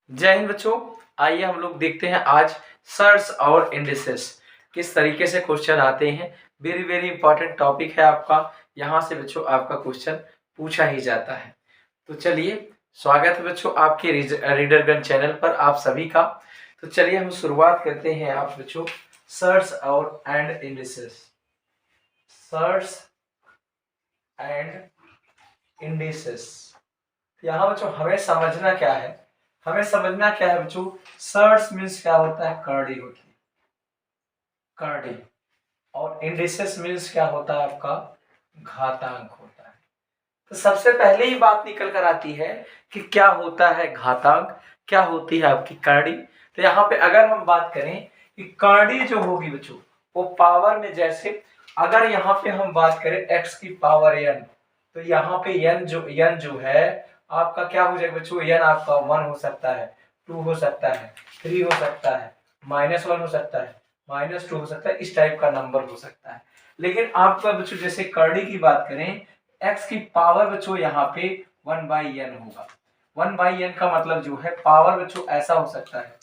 जय हिंद बच्चों। आइए हम लोग देखते हैं आज सर्स और इंडिसेस किस तरीके से क्वेश्चन आते हैं। वेरी वेरी इंपॉर्टेंट टॉपिक है आपका, यहाँ से बच्चों आपका क्वेश्चन पूछा ही जाता है। तो चलिए, स्वागत है बच्चों आपके रीडरगन चैनल पर आप सभी का। तो चलिए हम शुरुआत करते हैं आप बच्चों सर्स और and indices. Surds and indices, यहाँ बच्चों हमें समझना क्या है, बच्चों सर्स मीन्स क्या होता है, करड़ी होती है, करड़ी। और इंडिसेस मीन्स क्या होता है आपका, घातांक होता है। तो सबसे पहले ही बात निकल कर आती है कि क्या होता है घातांक, क्या होती है आपकी करड़ी। तो यहाँ पे अगर हम बात करें कि करड़ी जो होगी बच्चों वो पावर में, जैसे अगर यहाँ पे हम बात करें x की पावर n, तो यहाँ पे n जो है आपका क्या हो जाएगा बच्चों, n आपका 1 हो सकता है, 2 हो सकता है, 3 हो सकता है, -1 हो सकता है, -2 हो सकता है, इस टाइप का नंबर हो सकता है। लेकिन आपका बच्चों जैसे करड़ी की बात करें, x की पावर बच्चों यहाँ पे 1/n होगा। 1/n का मतलब जो है पावर बच्चों ऐसा हो सकता है,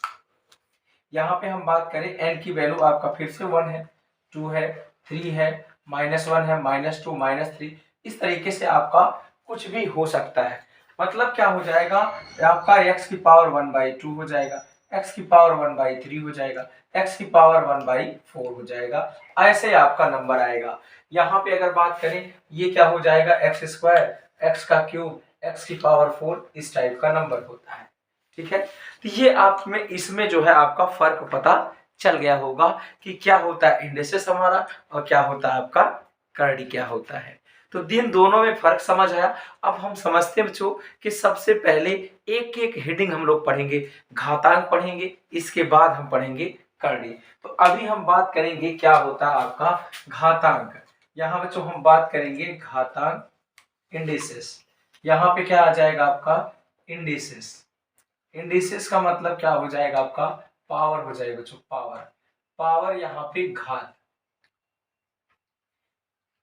यहाँ पे हम बात करें n की वैल्यू आपका फिर से 1 है, 2 है, 3 है, -1 है, -2, -3, इस तरीके से आपका कुछ भी हो सकता है। मतलब क्या हो जाएगा, आपका x की पावर 1/2 हो जाएगा, x की पावर 1/3 हो जाएगा, x की पावर 1/4 हो जाएगा, ऐसे आपका नंबर आएगा। यहाँ पे अगर बात करें ये क्या हो जाएगा, x², x का क्यूब, x की पावर 4, इस टाइप का नंबर होता है। ठीक है, तो ये आप में इसमें जो है आपका फर्क पता चल गया होगा कि क्या होता है इंडिसेस हमारा और क्या होता है आपका करड़ी क्या होता है। तो दिन दोनों में फर्क समझ आया। अब हम समझते हैं बच्चों कि सबसे पहले एक एक हेडिंग हम लोग पढ़ेंगे, घातांक पढ़ेंगे, इसके बाद हम पढ़ेंगे करड़ी। तो अभी हम बात करेंगे क्या होता है आपका घातांक। यहाँ बच्चों हम बात करेंगे घातांक इंडिसेस। यहाँ पे क्या आ जाएगा आपका इंडिसेस। इंडिसेस का मतलब क्या हो जाएगा आपका पावर हो जाएगा बच्चों, पावर। पावर यहाँ पे घात,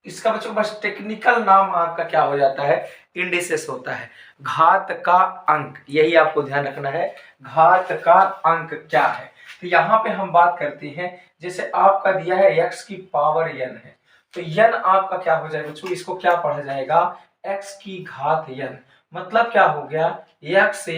इसका बच्चों बस टेक्निकल नाम आपका क्या हो जाता है, इंडिसेस होता है। घात का अंक, यही आपको ध्यान रखना है, घात का अंक क्या है। तो यहाँ पे हम बात करते हैं, जैसे आपका दिया है x की पावर n है, तो n आपका क्या हो जाएगा बच्चों, इसको क्या पढ़ा जाएगा, x की घात n। मतलब क्या हो गया, x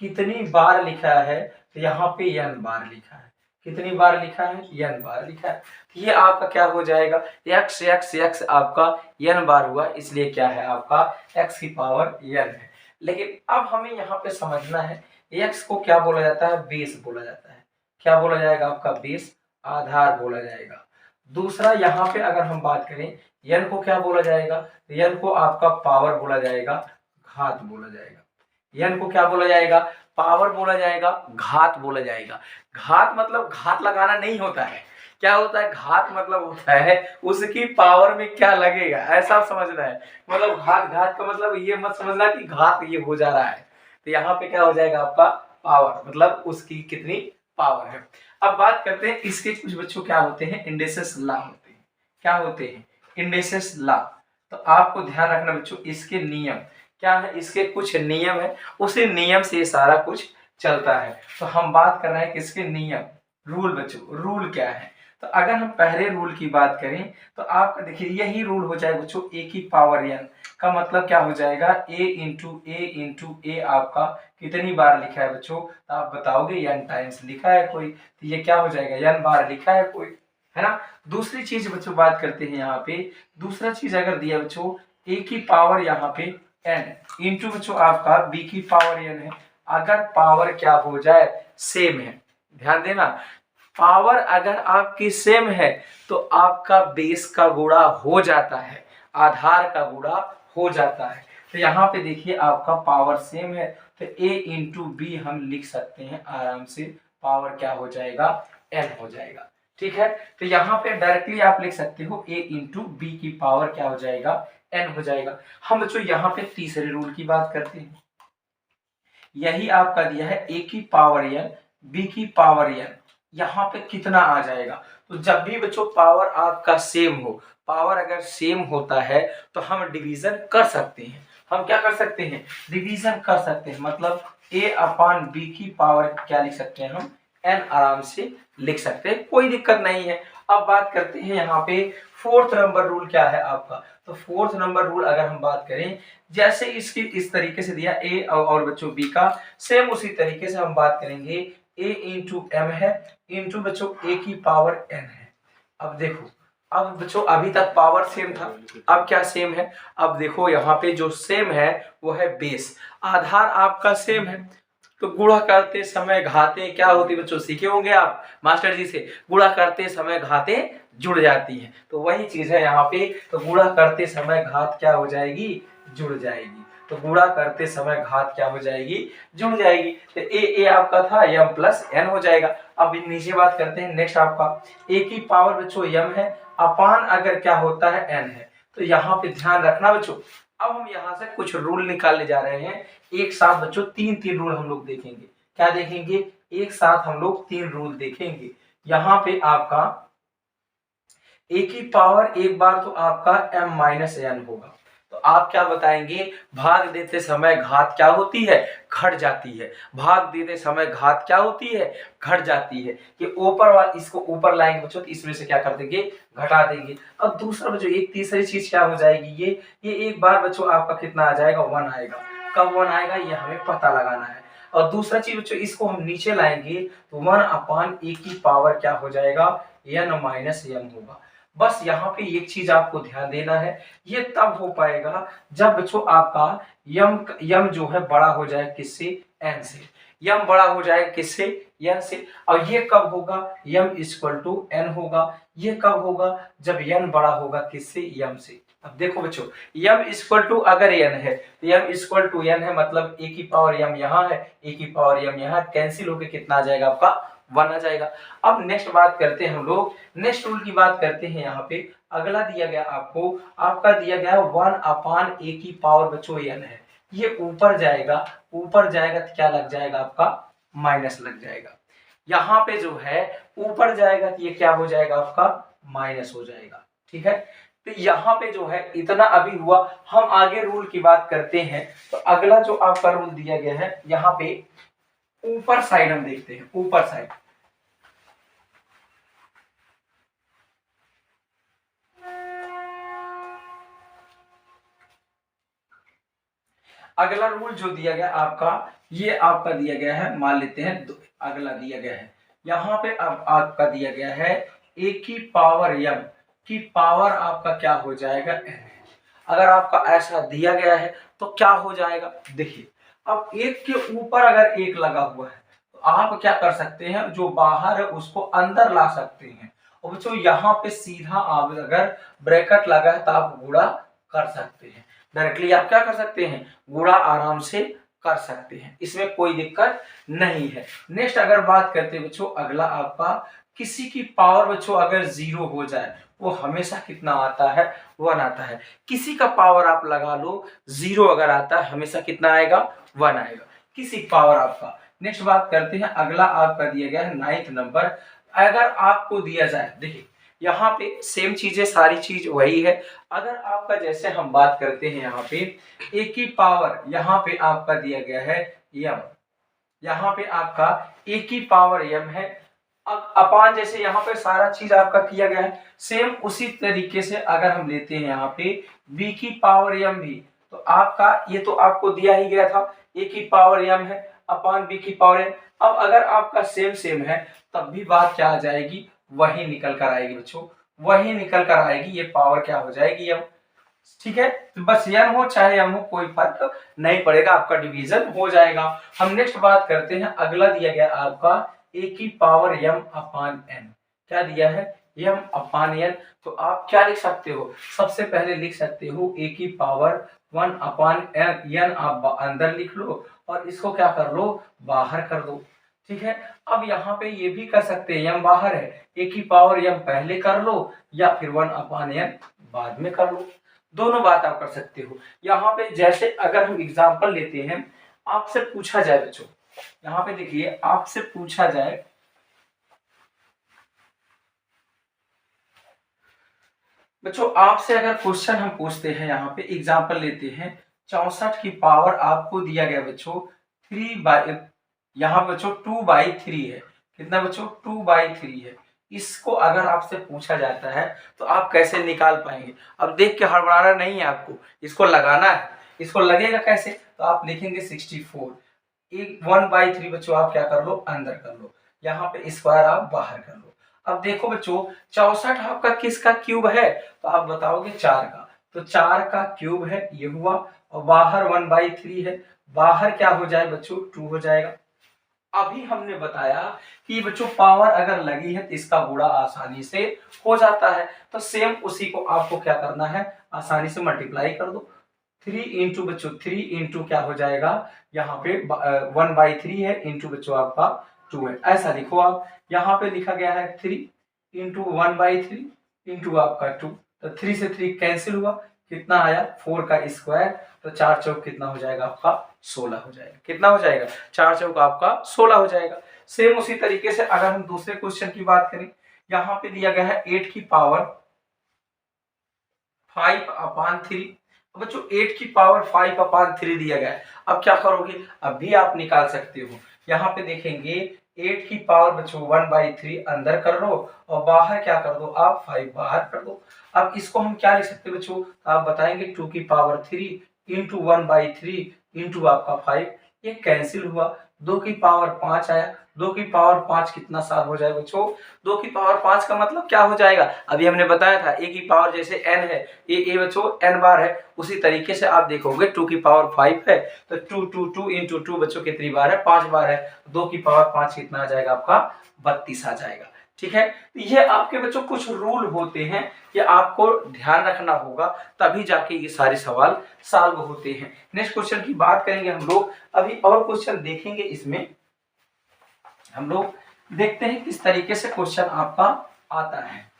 कितनी बार लिखा है, तो यहाँ पे n बार लिखा है, कितनी बार लिखा है, n बार लिखा है। ये आपका क्या हो जाएगा, x आपका n बार हुआ, इसलिए क्या है आपका x की पावर n है। लेकिन अब हमें यहाँ पे समझना है x को क्या बोला जाता है, बेस बोला जाता है। क्या बोला जाएगा आपका बेस, आधार बोला जाएगा। दूसरा यहाँ पे अगर हम बात करें n को क्या बोला जाएगा, n को आपका पावर बोला जाएगा, घात बोला जाएगा। n को क्या बोला जाएगा, पावर बोला जाएगा, घात बोला जाएगा। घात मतलब घात लगाना नहीं होता है, क्या होता है घात मतलब होता है उसकी पावर में क्या लगेगा, ऐसा समझना है। मतलब घात, घात का मतलब ये मत समझना कि घात ये हो जा रहा है। तो यहाँ पे क्या हो जाएगा आपका पावर, मतलब उसकी कितनी पावर है। अब बात करते हैं इसके कुछ बच्चों क्या होते हैं, इंडिसेस लॉ होते हैं। क्या होते हैं, इंडिसेस लॉ। तो आपको ध्यान रखना बच्चों, इसके नियम क्या है, इसके कुछ नियम है, उसी नियम से ये सारा कुछ चलता है। तो हम बात कर रहे हैं किसके नियम, रूल बच्चों, रूल क्या है। तो अगर हम पहले रूल की बात करें तो आपका देखिए यही रूल हो जाएगा बच्चों, ए की पावर n का मतलब क्या हो जाएगा, a आपका कितनी बार लिखा है बच्चों, तो आप बताओगे n टाइम्स लिखा है कोई, तो ये क्या हो जाएगा n बार लिखा है कोई, है ना। दूसरी चीज बच्चों बात करते हैं यहाँ पे, दूसरा चीज अगर दिया बच्चों a की पावर यहाँ पे n इंटू बच्चों आपका b की पावर n है। अगर पावर क्या हो जाए, सेम है, ध्यान देना, पावर अगर आपकी सेम है तो आपका बेस का गुणा हो जाता है, आधार का गुणा हो जाता है। तो यहाँ पे देखिए आपका पावर सेम है तो a इंटू बी हम लिख सकते हैं आराम से, पावर क्या हो जाएगा n हो जाएगा। ठीक है, तो यहाँ पे डायरेक्टली आप लिख सकते हो a इंटू बी की पावर क्या हो जाएगा, n हो जाएगा। हम बच्चों यहाँ पे तीसरे रूल की बात करते हैं, यही आपका दिया है a की पावर n, b की पावर n, यहाँ पे कितना आ जाएगा। तो जब भी बच्चों पावर आपका सेम हो, पावर अगर सेम होता है तो हम डिवीजन कर सकते हैं। हम क्या कर सकते हैं, डिवीजन कर सकते हैं। मतलब a अपान बी की पावर क्या लिख सकते हैं हम, n आराम से लिख सकते हैं, कोई दिक्कत नहीं है। अब बात करते हैं यहाँ पे फोर्थ नंबर रूल क्या है आपका। तो फोर्थ नंबर रूल अगर हम बात करें, जैसे इसकी इस तरीके से दिया a और बच्चों b का, सेम उसी तरीके से हम बात करेंगे a इंटू एम है इंटू बच्चों a की पावर n है। अब देखो, अब बच्चों अभी तक पावर सेम था, अब क्या सेम है, अब देखो यहाँ पे जो सेम है वो है बेस, आधार आपका सेम है। तो गुणा करते समय घातें क्या होती बच्चों, सीखे होंगे आप मास्टर जी से, गुणा करते समय घातें जुड़ जाती हैं, तो वही चीज है यहाँ पे। तो गुणा करते समय घात क्या हो जाएगी, जुड़ जाएगी। तो गुणा करते समय घात क्या हो जाएगी, जुड़ जाएगी। तो ए आपका था m प्लस एन हो जाएगा। अब नीचे बात करते हैं नेक्स्ट आपका a की पावर बच्चों m है अपान अगर क्या होता है n है। तो यहाँ पे ध्यान रखना बच्चों, अब हम यहाँ से कुछ रूल निकालने जा रहे हैं एक साथ बच्चों, तीन रूल हम लोग देखेंगे। क्या देखेंगे, एक साथ हम लोग 3 रूल देखेंगे। यहाँ पे आपका a की पावर एक बार तो आपका m माइनस एन होगा। तो आप क्या बताएंगे, भाग देते समय घात क्या होती है, घट जाती है। भाग देते समय घात क्या होती है, घट जाती है। ये ऊपर वाला, इसको ऊपर लाएंगे बच्चों तो इसमें से क्या कर देंगे, घटा देंगे। अब दूसरा बच्चों एक तीसरी चीज क्या हो जाएगी, ये एक बार बच्चों आपका कितना आ जाएगा, 1 आएगा। कब 1 आएगा ये हमें पता लगाना है। और दूसरा चीज बच्चों इसको हम नीचे लाएंगे तो 1 अपान a की पावर क्या हो जाएगा, n माइनस m होगा। बस यहाँ पे एक चीज आपको ध्यान देना है, ये तब हो पाएगा जब बच्चों आपका यम जो है बड़ा हो जाए किससे, n से। यम बड़ा हो जाए किससे, n से। और ये कब होगा, यम इक्वल टू n होगा। ये कब होगा, जब n बड़ा होगा किससे, यम से। अब देखो बच्चों, यम इक्वल टू अगर n है तो यम इक्वल टू n है, मतलब a की पावर यम यहाँ है, a की पावर यम यहाँ, कैंसिल होकर कितना आ जाएगा आपका, 1 आ जाएगा। अब नेक्स्ट बात करते हैं हम लोग, नेक्स्ट रूल की बात करते हैं। यहाँ पे अगला दिया गया आपको, आपका दिया गया 1 अपान a की पावर बच्चों n है। ये ऊपर जाएगा, ऊपर जाएगा तो क्या लग जाएगा आपका, माइनस लग जाएगा। यहाँ पे जो है ऊपर जाएगा तो ये क्या हो जाएगा आपका, माइनस हो जाएगा। ठीक है, तो यहाँ पे जो है इतना अभी हुआ। हम आगे रूल की बात करते हैं। तो अगला जो आपका रूल दिया गया है यहाँ पे ऊपर साइड हम देखते हैं, ऊपर साइड। अगला रूल जो दिया गया आपका, ये आपका दिया गया है, मान लेते हैं अगला दिया गया है यहाँ पे, अब आपका दिया गया है a की पावर m की पावर आपका क्या हो जाएगा, n। अगर आपका ऐसा दिया गया है तो क्या हो जाएगा, देखिए अब एक के ऊपर अगर एक लगा हुआ है तो आप क्या कर सकते हैं, जो बाहर है उसको अंदर ला सकते हैं। और बच्चों यहाँ पे सीधा आप अगर ब्रैकेट लगा है तो आप गुणा कर सकते हैं, डायरेक्टली आप क्या कर सकते हैं, गुणा आराम से कर सकते हैं, इसमें कोई दिक्कत नहीं है। नेक्स्ट अगर बात करते हैं बच्चों, अगला आपका किसी की पावर बच्चों अगर 0 हो जाए वो हमेशा कितना आता है, 1 आता है। किसी का पावर आप लगा लो 0 अगर आता है हमेशा कितना आएगा, 1 आएगा, किसी पावर आपका। नेक्स्ट बात करते हैं, अगला आपका दिया गया है 9th नंबर। अगर आपको दिया जाए, देखिए यहाँ पे सेम चीजें, सारी चीज वही है। अगर आपका जैसे हम बात करते हैं यहाँ पे a की पावर, यहाँ पे आपका दिया गया है m, यहाँ पे आपका a की पावर m है। अब अपान जैसे यहाँ पे सारा चीज आपका किया गया है, सेम उसी तरीके से अगर हम लेते हैं यहाँ पे b की पावर m भी, तो आपका ये तो आपको दिया ही गया था, a की पावर m है अपान b की पावर m। अब अगर आपका सेम सेम है तब भी बात क्या आ जाएगी, वही निकल कर आएगी बच्चों, वही निकल कर आएगी, ये पावर क्या हो जाएगी m। ठीक है, तो बस m हो चाहे m हो कोई फर्क नहीं पड़ेगा, आपका डिवीजन हो जाएगा। हम नेक्स्ट बात करते हैं, अगला दिया गया आपका a की पावर m अपान n। क्या दिया है, m अपान n। तो आप क्या लिख सकते हो, सबसे पहले लिख सकते हो a की पावर 1 अपान n, आप अंदर लिख लो और इसको क्या कर लो, बाहर कर दो। ठीक है, अब यहाँ पे ये भी कर सकते हैं, m बाहर है, a की पावर m पहले कर लो या फिर 1 अपान n बाद में कर लो, दोनों बात आप कर सकते हो। यहाँ पे जैसे अगर हम एग्जांपल लेते हैं, आपसे पूछा जाए बच्चों, यहाँ पे देखिए आपसे पूछा जाए, बच्चों आपसे अगर क्वेश्चन हम पूछते हैं, यहाँ पे एग्जांपल लेते हैं 64 की पावर आपको दिया गया बच्चों 3 बाई, यहाँ बच्चों 2/3 है। कितना बच्चों? 2/3 है। इसको अगर आपसे पूछा जाता है तो आप कैसे निकाल पाएंगे? अब देख के हड़बड़ाना नहीं है आपको, इसको लगाना है। इसको लगेगा कैसे? तो आप लिखेंगे 64। एक 1/3 बच्चों आप क्या कर लो? अंदर कर लो। यहाँ पे स्क्वायर आप बाहर कर लो। अब देखो बच्चों 64 आपका किसका क्यूब है? तो आप बताओगे 4 का। तो 4 का क्यूब है, ये हुआ। और बाहर 1/3 है, बाहर क्या हो जाए बच्चों? 2 हो जाएगा। अभी हमने बताया कि बच्चों पावर अगर लगी है तो इसका गुणा आसानी से हो जाता है। तो सेम उसी को आपको क्या करना है? आसानी से मल्टीप्लाई कर दो। 3 इंटू बच्चों 3 इंटू क्या हो जाएगा? यहाँ पे 1/3 है, इंटू बच्चों आपका 2 है। ऐसा लिखो आप। यहाँ पे लिखा गया है 3 इंटू 1/3 इंटू आपका 2। तो 3 से 3 कैंसिल हुआ, कितना आया? 4 का स्क्वायर। तो 4 चौक कितना हो जाएगा आपका? 16 हो जाएगा। कितना हो जाएगा? 4 चौक आपका 16 हो जाएगा। सेम उसी तरीके से अगर हम दूसरे क्वेश्चन की बात करें, यहाँ पे दिया गया है 8 की पावर 5/3। बच्चों 8 की पावर 5/3 दिया गया है। अब क्या करोगे? अब भी आप निकाल सकते हो। यहाँ पे देखेंगे 8 की पावर बच्चों 1/3 अंदर कर लो और बाहर क्या कर दो? आप 5 बाहर कर दो। अब इसको हम क्या लिख सकते हैं बच्चों? आप बताएंगे 2 की पावर 3 इंटू 1/3 इंटू आपका 5। ये कैंसिल हुआ। 2 की पावर 5 आया। 2 की पावर 5 कितना साल हो जाएगा बच्चों? 2 की पावर 5 का मतलब क्या हो जाएगा? अभी हमने बताया था a की पावर जैसे n है, ये बच्चों n बार है, उसी तरीके से आप देखोगे 2 की पावर 5 है तो 2 इंटू 2 बच्चों कितनी बार है? 5 बार है। 2 की पावर 5 कितना आ जाएगा आपका? 32 आ जाएगा। ठीक है, ये आपके बच्चों कुछ रूल होते हैं, ये आपको ध्यान रखना होगा, तभी जाके ये सारे सवाल सॉल्व होते हैं। नेक्स्ट क्वेश्चन की बात करेंगे हम लोग। अभी और क्वेश्चन देखेंगे, इसमें हम लोग देखते हैं किस तरीके से क्वेश्चन आपका आता है।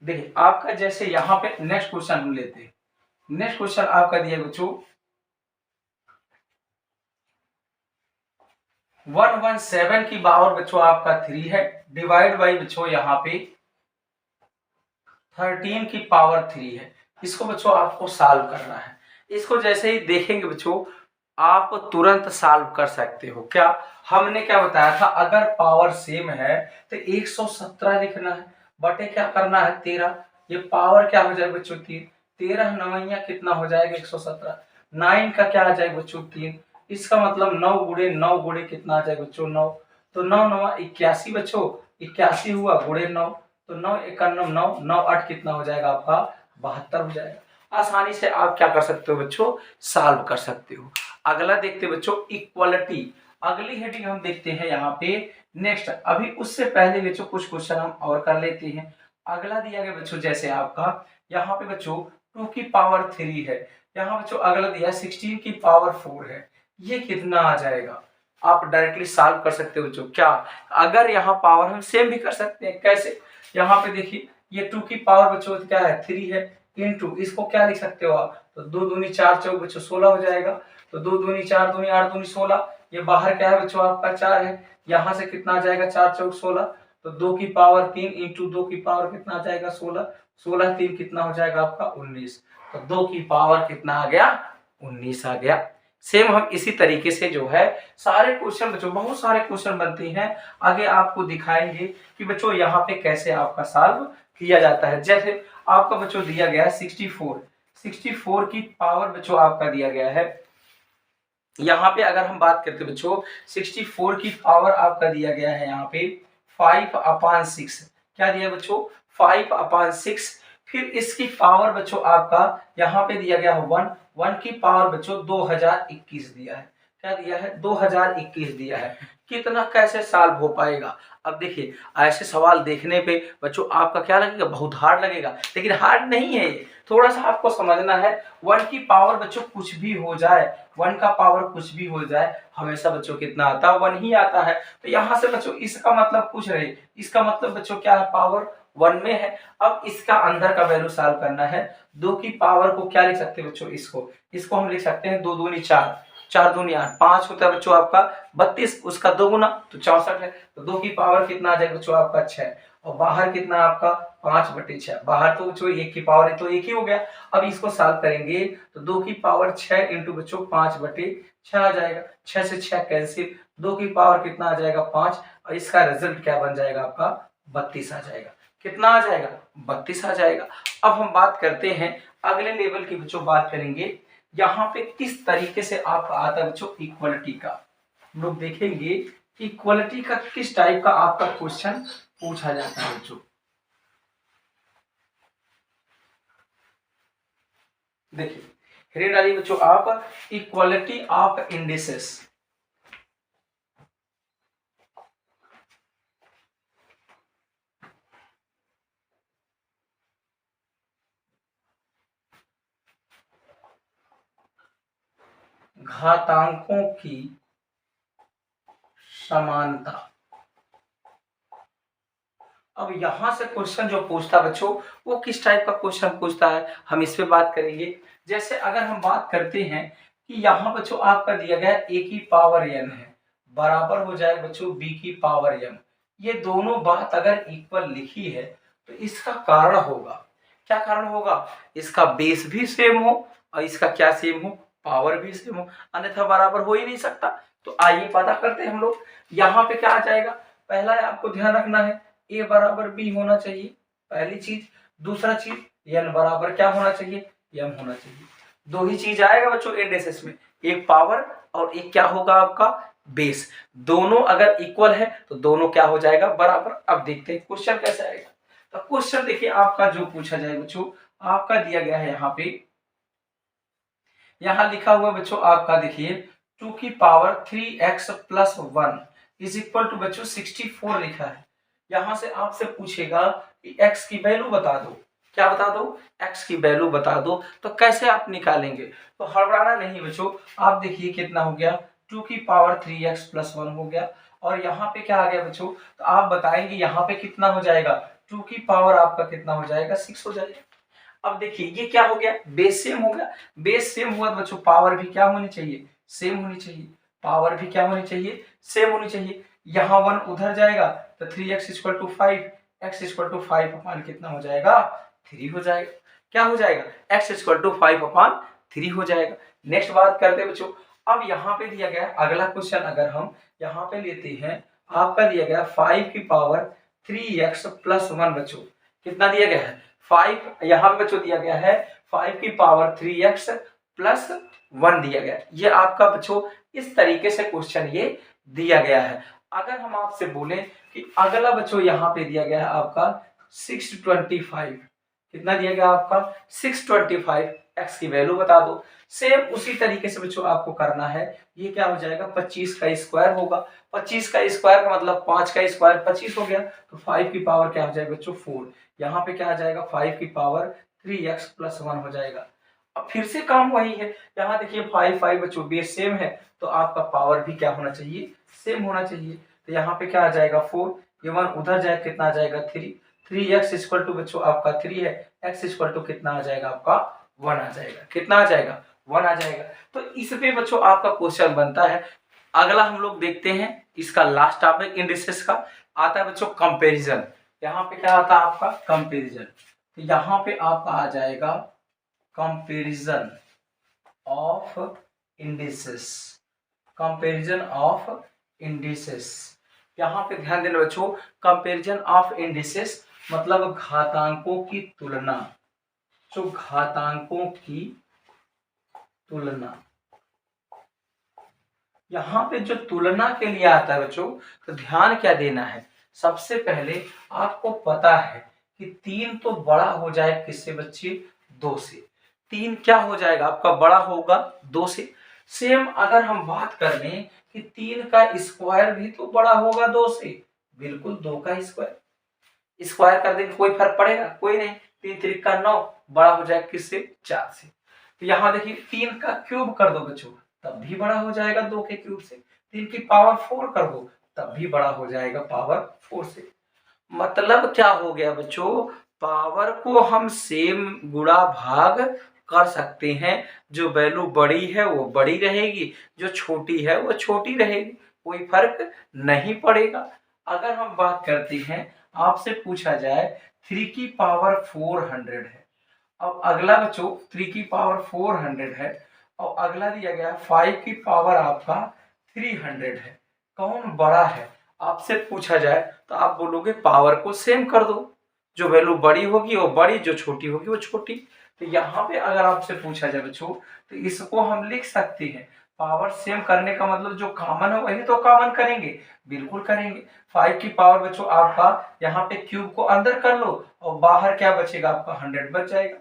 देखिए आपका जैसे यहाँ पे नेक्स्ट क्वेश्चन हम लेते हैं। नेक्स्ट क्वेश्चन आपका दिया बच्चों 117 की पावर बच्चों आपका 3 है, डिवाइड बाई बच्चों यहाँ पे 13 की पावर 3 है। इसको बच्चों आपको सॉल्व करना है। इसको जैसे ही देखेंगे बच्चों आप तुरंत सॉल्व कर सकते हो। क्या हमने क्या बताया था? अगर पावर सेम है तो 117 लिखना है, बटे क्या करना है? 13। ये पावर क्या हो जाएगा बच्चों? 3। 13 नवैया कितना हो जाएगा? 117। 9 का क्या आ जाएगा बच्चों? 3। इसका मतलब 9 गुणे 9 गुणे कितना आ जाएगा बच्चों? 9। तो 9 9 81 बच्चों, 81 हुआ गुणे 9। तो 9 91 9 9 8 कितना हो जाएगा आपका? 72 हो जाएगा। आसानी से आप क्या कर सकते हो बच्चों? सॉल्व कर सकते हो। अगला देखते हैं बच्चों इक्वालिटी। अगली हेडिंग हम देखते हैं यहाँ पे नेक्स्ट। अभी उससे पहले बच्चों कुछ क्वेश्चन हम और कर लेते हैं। अगला दिया गया बच्चों जैसे आपका यहाँ पे बच्चों 2 की पावर 3 है। यहाँ बच्चों अगला दिया 16 की पावर 4 है। ये कितना आ जाएगा? आप डायरेक्टली सॉल्व कर सकते हो बच्चों। क्या अगर यहाँ पावर हम सेम भी कर सकते हैं? कैसे? यहाँ पे देखिए ये 2 की पावर बच्चों क्या है? 3 है, इंटू इसको क्या लिख सकते हो आप? तो 2 दूनी 4 चौक बच्चों 16 हो जाएगा। तो 2 दूनी 4 दूनी 8 दूनी 16। ये बाहर क्या है बच्चों? आपका 4 है। यहाँ से कितना आ जाएगा? 4 चौक 16। तो 2 की पावर 3 इंटू 2 की पावर कितना आ जाएगा? 16। 16 3 कितना हो जाएगा आपका? 19। तो 2 की पावर कितना आ गया? 19 आ गया। सेम हम इसी तरीके से जो है सारे क्वेश्चन बच्चों, बहुत सारे क्वेश्चन बनते हैं, आगे आपको दिखाएंगे कि बच्चों यहाँ पे कैसे आपका सॉल्व किया जाता है। जैसे आपका बच्चों दिया गया है 64 की पावर बच्चों आपका दिया गया है। यहाँ पे अगर हम बात करते हैं बच्चों 64 की पावर आपका दिया गया है यहाँ पे 5/6। क्या दिया बच्चों? 5/6। फिर इसकी पावर बच्चों आपका यहाँ पे दिया गया है 1 की पावर बच्चों 2021 दिया है। क्या दिया है? 2021 दिया है। कितना कैसे सॉल्व हो पाएगा? अब देखिए ऐसे सवाल देखने पे बच्चों आपका क्या लगेगा? बहुत हार्ड लगेगा, लेकिन हार्ड नहीं है ये। थोड़ा सा आपको समझना है। 1 की पावर बच्चों कुछ भी हो जाए, 1 का पावर कुछ भी हो जाए, हमेशा बच्चों कितना आता है? 1 ही आता है। तो यहाँ से बच्चों इसका मतलब कुछ रहे, इसका मतलब बच्चों क्या है? पावर 1 में है। अब इसका अंदर का वैल्यू सॉल्व करना है। 2 की पावर को क्या लिख सकते हैं बच्चों? इसको हम लिख सकते हैं 2 दूनी 4, 4 दूनी 8, 5 होता है बच्चों आपका 32, उसका 2 गुना तो 64 है। तो 2 की पावर कितना आ जाएगा बच्चों आपका? 6। और बाहर कितना आपका 5/6। बाहर तो बच्चों 1 की पावर है तो 1 ही हो गया। अब इसको सॉल्व करेंगे तो 2 की पावर 6 इंटू बच्चों 5/6 आ जाएगा। 6 से 6 कैंसिल, 2 की पावर कितना आ जाएगा 5, और इसका रिजल्ट क्या बन जाएगा आपका 32 आ जाएगा। कितना आ जाएगा 32 आ जाएगा। अब हम बात करते हैं अगले लेवल की बच्चों, बात करेंगे यहाँ पे किस तरीके से आपका आता है बच्चों इक्वलिटी का। हम लोग देखेंगे कि इक्वलिटी का किस टाइप का आपका क्वेश्चन पूछा जाता है बच्चों। देखिए हेडिंग डालिए बच्चों आप, इक्वलिटी ऑफ इंडिसेस। घातांकों की समानता। अब यहां से क्वेश्चन जो पूछता बच्चों वो किस टाइप का क्वेश्चन पूछता है, हम इस पे बात करेंगे। जैसे अगर हम बात करते हैं कि यहाँ बच्चों आपका दिया गया a की पावर n है, बराबर हो जाएगा बच्चों b की पावर m। ये दोनों बात अगर इक्वल लिखी है तो इसका कारण होगा, क्या कारण होगा, इसका बेस भी सेम हो और इसका क्या सेम हो, पावर भी सेम हो, अन्यथा बराबर हो ही नहीं सकता। तो आइए पता करते हैं हम लोग। यहाँ पे क्या आ जाएगा, पहला आपको ध्यान रखना है a बराबर b होना चाहिए, पहली चीज। दूसरा चीज n बराबर क्या होना चाहिए, m होना चाहिए। दो ही चीज आएगा बच्चों इंडेक्सेस में, एक पावर और एक क्या होगा आपका बेस। दोनों अगर इक्वल है तो दोनों क्या हो जाएगा बराबर। अब देखते हैं क्वेश्चन कैसे आएगा। तो क्वेश्चन देखिए आपका जो पूछा जाए बच्चों, आपका दिया गया है यहाँ पे, यहाँ लिखा हुआ बच्चों आपका देखिए 2 की power 3x plus 1 is equal to बच्चों 64 लिखा है। यहां से आपसे पूछेगा कि x की वैल्यू बता दो, क्या बता दो, x की वैल्यू बता दो। तो कैसे आप निकालेंगे, तो हड़बड़ाना नहीं बच्चों। आप देखिए कितना हो गया 2 की पावर 3x प्लस 1 हो गया, और यहाँ पे क्या आ गया बच्चों, तो आप बताएंगे यहाँ पे कितना हो जाएगा, 2 की पावर आपका कितना हो जाएगा 6 हो जाएगा। अब देखिए ये क्या हो गया, बेस सेम हो गया। बेस सेम हुआ तो बच्चों पावर भी क्या होनी चाहिए, सेम होनी चाहिए। पावर भी क्या होनी चाहिए, सेम होनी चाहिए। यहाँ 1 उधर जाएगा तो 3x equal to 5, x equal to 5 upon कितना हो जाएगा 3 हो जाएगा। क्या हो जाएगा, x इक्वल टू 5 अपान 3 हो जाएगा। नेक्स्ट बात करते हैं बच्चों। अब यहाँ पे दिया गया अगला क्वेश्चन, अगर हम यहाँ पे लेते हैं, आपका दिया गया 5 की पावर 3x प्लस 1 बच्चों, कितना दिया गया है 5, यहाँ पे बच्चों दिया गया है 5 की पावर 3x प्लस 1 दिया गया है। ये आपका बच्चों इस तरीके से क्वेश्चन ये दिया गया है। अगर हम आपसे बोले कि अगला बच्चों यहाँ पे दिया गया है आपका 625, कितना दिया गया आपका 625, x की वैल्यू बता दो। सेम उसी तरीके से बच्चों आपको करना है। ये क्या हो जाएगा 25 का स्क्वायर होगा, 25 का स्क्वायर का मतलब 5 का स्क्वायर 25 हो गया, तो 5 की पावर क्या हो जाएगा बच्चों 4। यहाँ पे क्या आ जाएगा 5 की पावर 3x प्लस 1 हो जाएगा। अब फिर से काम वही है, यहाँ देखिए 5 बच्चों बेस सेम है तो आपका पावर भी क्या होना चाहिए, सेम होना चाहिए। तो यहाँ पे क्या आ जाएगा 4, ये 1 उधर जाए कितना आ जाएगा 3, 3x इक्वल टू बच्चों आपका 3 है, x इक्वल टू कितना आ जाएगा आपका 1 आ जाएगा। कितना आ जाएगा 1 आ जाएगा। तो इस पे बच्चों आपका क्वेश्चन बनता है। अगला हम लोग देखते हैं इसका लास्ट टॉपिक इंडिसेस का आता है बच्चों कंपैरिजन। यहाँ पे क्या आता है आपका कंपैरिजन, तो यहाँ पे आपका आ जाएगा comparison of indices, comparison of indices. यहाँ पे ध्यान देना बच्चों, कंपैरिजन ऑफ इंडिसेस मतलब घातांकों की तुलना, जो घातांकों की तुलना। यहाँ पे जो तुलना के लिए आता है बच्चों, तो ध्यान क्या देना है, सबसे पहले आपको पता है कि 3 तो बड़ा हो जाए किससे बच्चे 2 से, 3 क्या हो जाएगा आपका बड़ा होगा 2 से। सेम अगर हम बात कर लें कि 3 का स्क्वायर भी तो बड़ा होगा 2 से, बिल्कुल 2 का स्क्वायर, स्क्वायर कर देंगे कोई फर्क पड़ेगा, कोई नहीं। 3 3 का 9 बड़ा हो जाएगा किससे 4 से। तो यहाँ देखिए 3 का क्यूब कर दो बच्चों तब भी बड़ा हो जाएगा 2 के क्यूब से। 3 की पावर 4 कर दो तब भी बड़ा हो जाएगा पावर 4 से। मतलब क्या हो गया बच्चों, पावर को हम सेम गुणा भाग कर सकते हैं। जो वैल्यू बड़ी है वो बड़ी रहेगी, जो छोटी है वो छोटी रहेगी, कोई फर्क नहीं पड़ेगा। अगर हम बात करते हैं आपसे पूछा जाए 3 की पावर 400 है, अब अगला बच्चों 3 की पावर 400 है और अगला दिया गया 5 की पावर आपका 300 है, कौन बड़ा है आपसे पूछा जाए तो आप बोलोगे पावर को सेम कर दो, जो वैल्यू बड़ी होगी वो बड़ी, जो छोटी होगी वो छोटी। तो यहाँ पे अगर आपसे पूछा जाए बच्चों तो इसको हम लिख सकते हैं, पावर सेम करने का मतलब जो कॉमन है वही तो कॉमन करेंगे, बिल्कुल करेंगे। 5 की पावर बच्चों आपका यहाँ पे क्यूब को अंदर कर लो और बाहर क्या बचेगा आपका 100 बच जाएगा,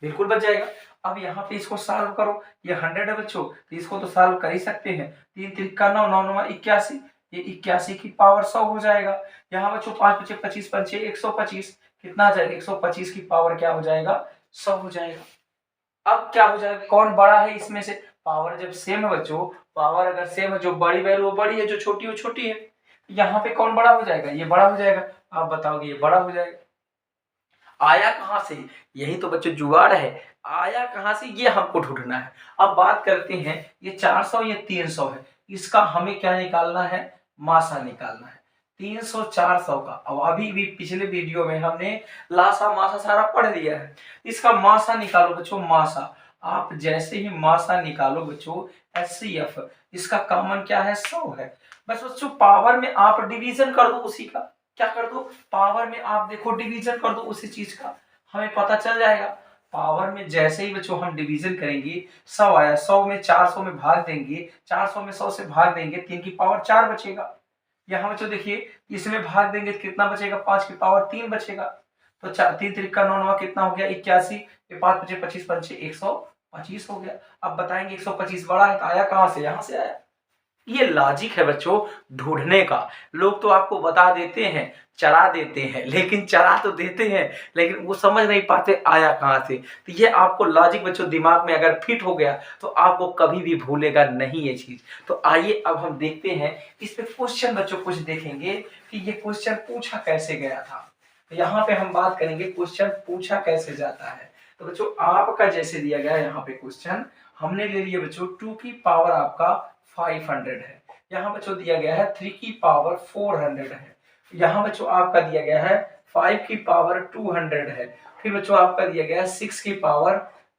बिल्कुल बच जाएगा। अब यहाँ पे इसको सॉल्व करो, ये 100 है बच्चों तो इसको तो सॉल्व कर ही सकते हैं, 3 त्रिका 9, 9 9 81, ये 81 की पावर 100 हो जाएगा। यहाँ बच्चों 5 बचे 25 पंचे 125, कितना आ जाएगा 125 की पावर क्या हो जाएगा 100 हो जाएगा। अब क्या हो जाएगा, कौन बड़ा है इसमें से, पावर जब सेम है बच्चों, पावर अगर सेम है, जो बड़ी वैल्यू वो बड़ी है, जो छोटी वो छोटी है, यहाँ पे कौन बड़ा हो जाएगा, ये बड़ा हो जाएगा। आप बताओगे ये बड़ा हो जाएगा, आया कहां से, यही तो बच्चों जुगाड़ है, आया कहां से ये हमको ढूंढना है। अब बात करते हैं ये 400 ये 300 है, इसका हमें क्या निकालना है, मासा निकालना है। 300 400 का, अब अभी भी पिछले वीडियो में हमने लासा मासा सारा पढ़ लिया है, इसका मासा निकालो बच्चों, मासा। आप जैसे ही मासा निकालो बच्चों HCF, इसका कॉमन क्या है 100 है, बस बच्चों पावर में आप डिवीजन कर दो उसी का, क्या कर दो पावर में आप देखो डिवीजन कर दो उसी चीज का, हमें पता चल जाएगा। पावर में जैसे ही बच्चों हम डिवीजन करेंगे 100 आया, 100 में 400 में भाग देंगे, 400 में 100 से भाग देंगे 3 की पावर 4 बचेगा। यहाँ बच्चों देखिए इसमें भाग देंगे तो कितना बचेगा 5 की पावर 3 बचेगा, तो 3 त्रिका 9 9 कितना हो गया 81, ये 5 बचे 25 पंचे 125 हो गया। अब बताएंगे 125 बड़ा है तो आया कहां से, यहां से आया। ये लॉजिक है बच्चों ढूंढने का, लोग तो आपको बता देते हैं चरा देते हैं, लेकिन चरा तो देते हैं लेकिन वो समझ नहीं पाते आया कहां से। तो ये आपको लॉजिक बच्चों दिमाग में अगर फिट हो गया तो आपको कभी भी भूलेगा नहीं ये चीज। तो आइए अब हम देखते हैं इस पे क्वेश्चन बच्चों, कुछ देखेंगे कि ये क्वेश्चन पूछा कैसे गया था। तो यहाँ पे हम बात करेंगे क्वेश्चन पूछा कैसे जाता है। तो बच्चों आपका जैसे दिया गया यहाँ पे क्वेश्चन, हमने ले लिया बच्चों 2 की पावर आपका 500 है, यहाँ बच्चों दिया गया है 3 की पावर 400 है, यहाँ बच्चों आपका दिया गया है 5 की पावर 200 है, फिर बच्चों आपका दिया गया है 6 की पावर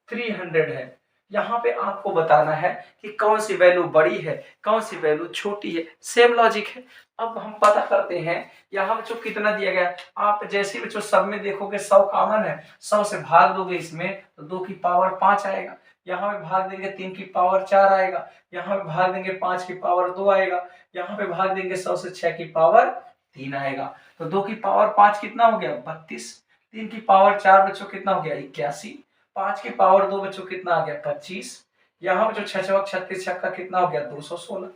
300 है। यहाँ पे आपको बताना है कि कौन सी वैल्यू बड़ी है कौन सी वैल्यू छोटी है, सेम लॉजिक है। अब हम पता करते हैं यहाँ बच्चों कितना दिया गया, आप जैसे बच्चों सब में देखोगे 100 कॉमन है, 100 से भाग दोगे इसमें तो 2 की पावर 5 आएगा, यहाँ पे भाग देंगे 3 की पावर 4 आएगा, यहाँ पे भाग देंगे 5 की पावर 2 आएगा, यहाँ पे भाग देंगे 100 से 6 की पावर 3 आएगा, तो 2 की पावर 5 कितना हो गया 32, 3 की पावर 4 बच्चों कितना हो गया 81, 5 की पावर 2 बच्चों कितना आ गया 25, यहाँ बच्चों 6 चौक 36 छक्का कितना हो गया 216।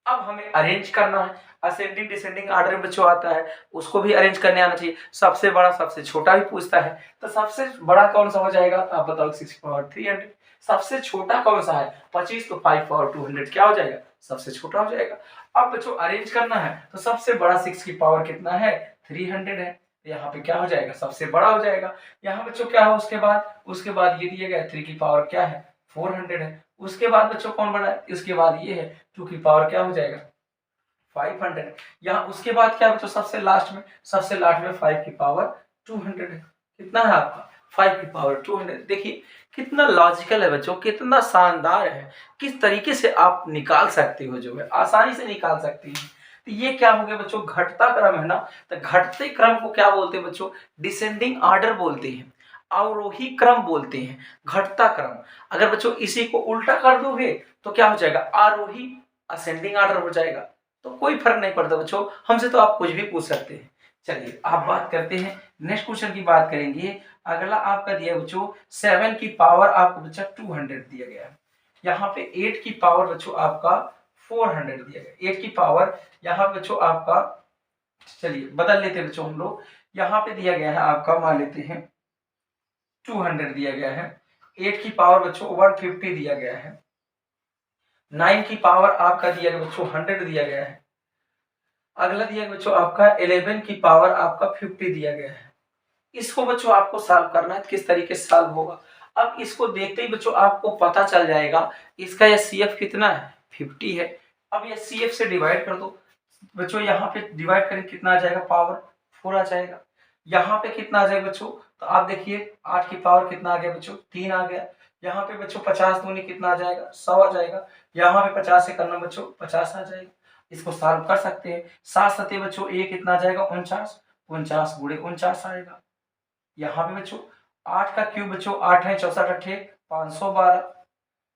अब हमें अरेंज करना है, असेंडिंग डिसेंडिंग आर्डर में बच्चों आता है उसको भी अरेंज करने आना चाहिए, सबसे बड़ा सबसे छोटा भी पूछता है, तो सबसे बड़ा कौन सा हो जाएगा तो आप बताओ 6 पावर 300, सबसे छोटा कौन सा है 25, तो 5 पावर 200 क्या हो जाएगा सबसे छोटा हो जाएगा। अब बच्चों अरेंज करना है तो सबसे बड़ा 6 की पावर कितना है 300 है, यहाँ पे क्या हो जाएगा सबसे बड़ा हो जाएगा। यहाँ बच्चों क्या है उसके बाद ये दिया गया 3 की पावर क्या है 400 है, उसके बाद बच्चों कौन बड़ा है, उसके बाद ये है 2 की पावर क्या हो जाएगा 500, यहाँ उसके बाद क्या बच्चों सबसे लास्ट में 5 की पावर 200 है, कितना है आपका 5 की पावर 200। देखिए कितना लॉजिकल है बच्चों, कितना शानदार है, किस तरीके से आप निकाल सकते हो, जो है आसानी से निकाल सकते हैं। तो ये क्या हो गया बच्चों घटता क्रम है ना, तो घटते क्रम को क्या बोलते हैं बच्चों डिसेंडिंग आर्डर बोलते हैं, अवरोही क्रम बोलते हैं घटता क्रम। अगर बच्चों इसी को उल्टा कर दोगे तो क्या हो जाएगा आरोही असेंडिंग आर्डर हो जाएगा, तो कोई फर्क नहीं पड़ता बच्चों, हमसे तो आप कुछ भी पूछ सकते हैं। चलिए आप बात करते हैं नेक्स्ट क्वेश्चन की बात करेंगे। अगला आपका दिया बच्चों 7 की पावर आपको बच्चा 200 दिया गया है, यहाँ पे 8 की पावर बच्चों आपका 400 दिया गया, 8 की पावर यहाँ बच्चों आपका, चलिए बदल लेते हैं बच्चों हम लोग, यहाँ पे दिया गया है आपका मान लेते हैं 200 दिया गया है, 8 की पावर बच्चों 150 दिया गया है, 9 की पावर आपका दिया गया बच्चों 100 दिया गया है, अगला दिया गया बच्चों आपका 11 की पावर आपका 50 दिया गया है। इसको बच्चों आपको सॉल्व करना है, किस तरीके से सॉल्व होगा। अब इसको देखते ही बच्चों आपको पता चल जाएगा इसका यह CF कितना है 50 है। अब यह CF से डिवाइड कर दो बच्चों, यहाँ पे डिवाइड करें कितना आ जाएगा पावर 4 आ जाएगा। यहाँ पे कितना आ जाएगा बच्चों, तो आप देखिए 8 की पावर कितना आ गया बच्चों, 3 आ गया। यहाँ पे बच्चों 50 दूनी कितना आ जाएगा, 100 आ जाएगा। यहाँ पे 50 से करना बच्चों 50 आ जाएगा। इसको सॉल्व कर सकते हैं। 7 सते बच्चों ये कितना आ जाएगा 49, 49 गुणे 49 आएगा। यहाँ पे बच्चों 8 का क्यूब बच्चों 8 है 64 अठे 512।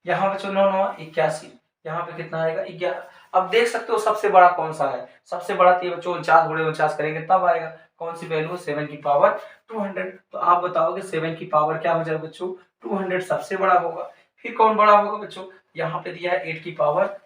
यहाँ बच्चों 9 9 81, यहाँ पे कितना आएगा 11। अब देख सकते हो सबसे बड़ा कौन सा है, सबसे बड़ा तो ये बच्चों 49 गुणे 49 करेंगे तब आएगा। कौन सी वैल्यू, 7 की पावर 200। तो आप बताओगे 7 की पावर क्या हो जाएगा बच्चों, 200 सबसे बड़ा होगा। फिर कौन बड़ा होगा बच्चों, यहाँ पे दिया है 8 की पावर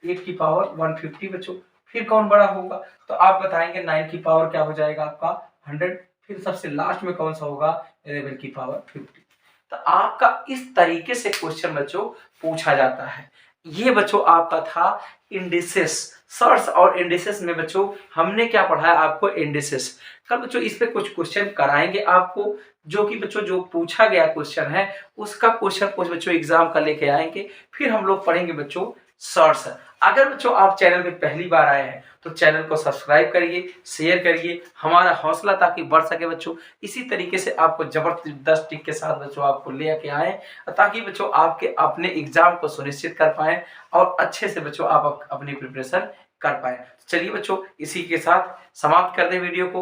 150 बच्चों। फिर कौन बड़ा होगा, तो आप बताएंगे 9 की पावर क्या हो जाएगा आपका 100। फिर सबसे लास्ट में कौन सा होगा 11 की पावर 50। तो आपका इस तरीके से क्वेश्चन बच्चों पूछा जाता है। ये बच्चों आपका था इंडिसेस, सर्स और इंडिसेस में बच्चों हमने क्या पढ़ा है आपको इंडिसेस। कल बच्चों इस पे कुछ क्वेश्चन कराएंगे आपको, जो कि बच्चों जो पूछा गया क्वेश्चन है उसका क्वेश्चन कुछ बच्चों एग्जाम का लेके आएंगे। फिर हम लोग पढ़ेंगे बच्चों सर्स। अगर बच्चों आप चैनल पे पहली बार आए हैं तो चैनल को सब्सक्राइब करिए, शेयर करिए, हमारा हौसला ताकि बढ़ सके बच्चों। इसी तरीके से आपको जबरदस्त टिक के साथ बच्चों आपको लेके आए, ताकि बच्चों आपके अपने एग्जाम को सुनिश्चित कर पाए और अच्छे से बच्चों आप अपनी प्रिपरेशन कर पाए। चलिए बच्चों इसी के साथ समाप्त कर दें वीडियो को।